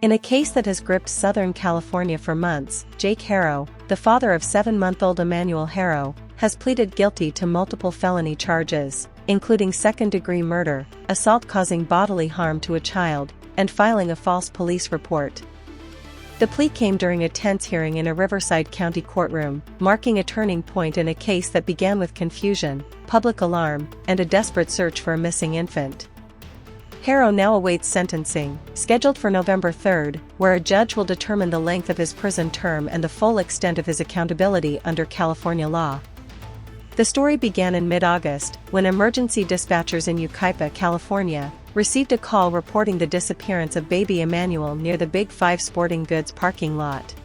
In a case that has gripped Southern California for months, Jake Harrow, the father of 7-month-old Emanuel Harrow, has pleaded guilty to multiple felony charges, including second-degree murder, assault causing bodily harm to a child, and filing a false police report. The plea came during a tense hearing in a Riverside County courtroom, marking a turning point in a case that began with confusion, public alarm, and a desperate search for a missing infant. Harrow now awaits sentencing, scheduled for November 3, where a judge will determine the length of his prison term and the full extent of his accountability under California law. The story began in mid-August, when emergency dispatchers in Yucaipa, California, received a call reporting the disappearance of baby Emanuel near the Big 5 sporting goods parking lot.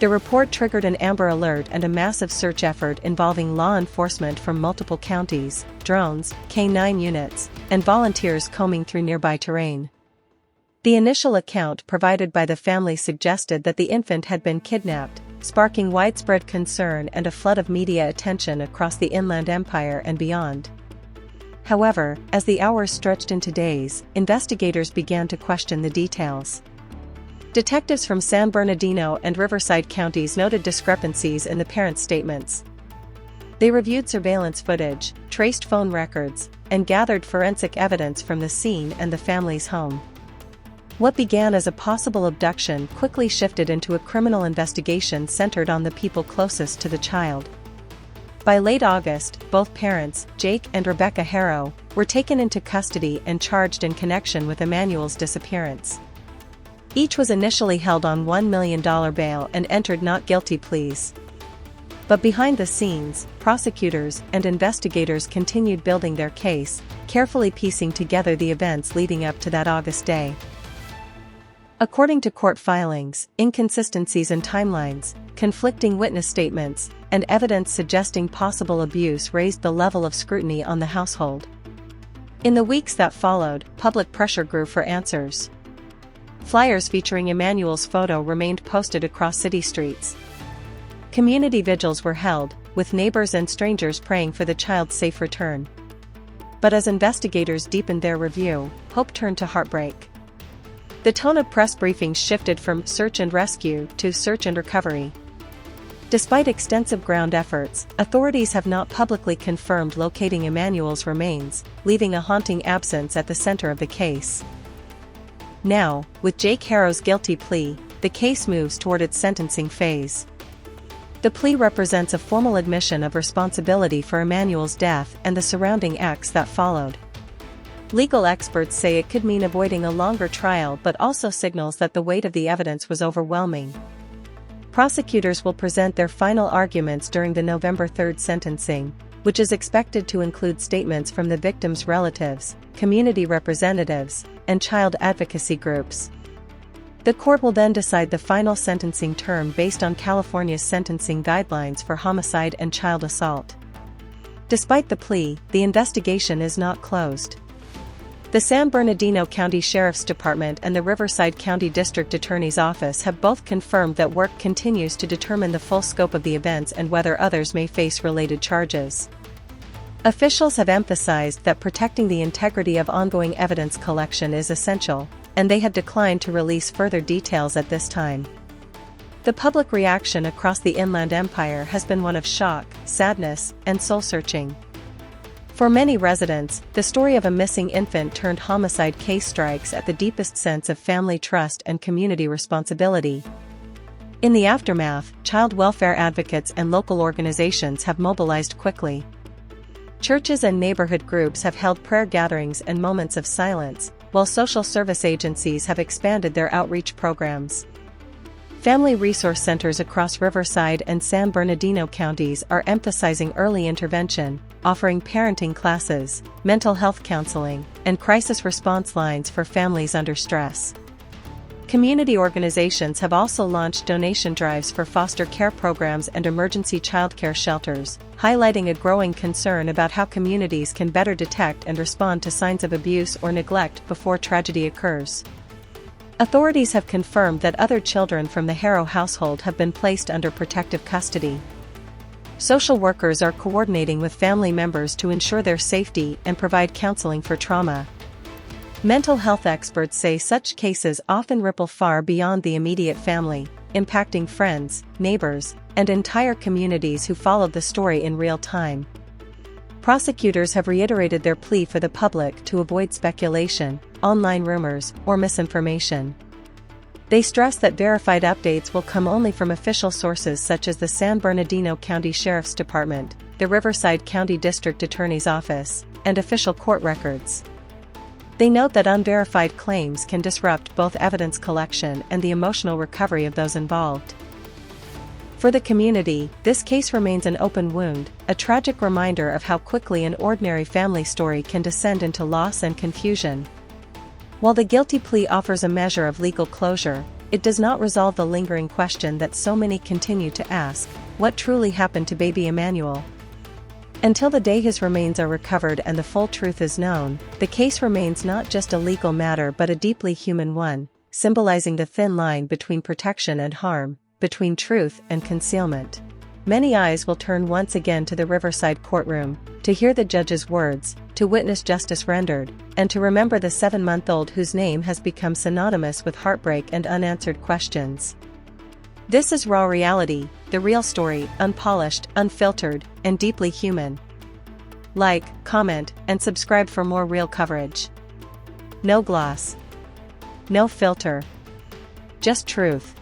The report triggered an Amber Alert and a massive search effort involving law enforcement from multiple counties, drones, K-9 units, and volunteers combing through nearby terrain. The initial account provided by the family suggested that the infant had been kidnapped, sparking widespread concern and a flood of media attention across the Inland Empire and beyond. However, as the hours stretched into days, investigators began to question the details. Detectives from San Bernardino and Riverside counties noted discrepancies in the parents' statements. They reviewed surveillance footage, traced phone records, and gathered forensic evidence from the scene and the family's home. What began as a possible abduction quickly shifted into a criminal investigation centered on the people closest to the child. By late August, both parents, Jake and Rebecca Harrow, were taken into custody and charged in connection with Emanuel's disappearance. Each was initially held on $1 million bail and entered not guilty pleas. But behind the scenes, prosecutors and investigators continued building their case, carefully piecing together the events leading up to that August day. According to court filings, inconsistencies in timelines, conflicting witness statements, and evidence suggesting possible abuse raised the level of scrutiny on the household. In the weeks that followed, public pressure grew for answers. Flyers featuring Emanuel's photo remained posted across city streets. Community vigils were held, with neighbors and strangers praying for the child's safe return. But as investigators deepened their review, hope turned to heartbreak. The tone of press briefings shifted from search and rescue to search and recovery. Despite extensive ground efforts, authorities have not publicly confirmed locating Emanuel's remains, leaving a haunting absence at the center of the case. Now, with Jake Harrow's guilty plea, the case moves toward its sentencing phase. The plea represents a formal admission of responsibility for Emanuel's death and the surrounding acts that followed. Legal experts say it could mean avoiding a longer trial, but also signals that the weight of the evidence was overwhelming. Prosecutors will present their final arguments during the November 3 sentencing, which is expected to include statements from the victims' relatives, community representatives, and child advocacy groups. The court will then decide the final sentencing term based on California's sentencing guidelines for homicide and child assault. Despite the plea, the investigation is not closed. The San Bernardino County Sheriff's Department and the Riverside County District Attorney's Office have both confirmed that work continues to determine the full scope of the events and whether others may face related charges. Officials have emphasized that protecting the integrity of ongoing evidence collection is essential, and they have declined to release further details at this time. The public reaction across the Inland Empire has been one of shock, sadness, and soul-searching. For many residents, the story of a missing infant turned homicide case strikes at the deepest sense of family trust and community responsibility. In the aftermath, child welfare advocates and local organizations have mobilized quickly. Churches and neighborhood groups have held prayer gatherings and moments of silence, while social service agencies have expanded their outreach programs. Family resource centers across Riverside and San Bernardino counties are emphasizing early intervention, offering parenting classes, mental health counseling, and crisis response lines for families under stress. Community organizations have also launched donation drives for foster care programs and emergency childcare shelters, highlighting a growing concern about how communities can better detect and respond to signs of abuse or neglect before tragedy occurs. Authorities have confirmed that other children from the Harrow household have been placed under protective custody. Social workers are coordinating with family members to ensure their safety and provide counseling for trauma. Mental health experts say such cases often ripple far beyond the immediate family, impacting friends, neighbors, and entire communities who followed the story in real time. Prosecutors have reiterated their plea for the public to avoid speculation, online rumors, or misinformation. They stress that verified updates will come only from official sources such as the San Bernardino County Sheriff's Department, the Riverside County District Attorney's Office, and official court records. They note that unverified claims can disrupt both evidence collection and the emotional recovery of those involved. For the community, this case remains an open wound, a tragic reminder of how quickly an ordinary family story can descend into loss and confusion. While the guilty plea offers a measure of legal closure, it does not resolve the lingering question that so many continue to ask: what truly happened to baby Emanuel? Until the day his remains are recovered and the full truth is known, the case remains not just a legal matter but a deeply human one, symbolizing the thin line between protection and harm, between truth and concealment. Many eyes will turn once again to the Riverside courtroom, to hear the judge's words, to witness justice rendered, and to remember the 7-month-old whose name has become synonymous with heartbreak and unanswered questions. This is raw reality, the real story, unpolished, unfiltered, and deeply human. Like, comment, and subscribe for more real coverage. No gloss. No filter. Just truth.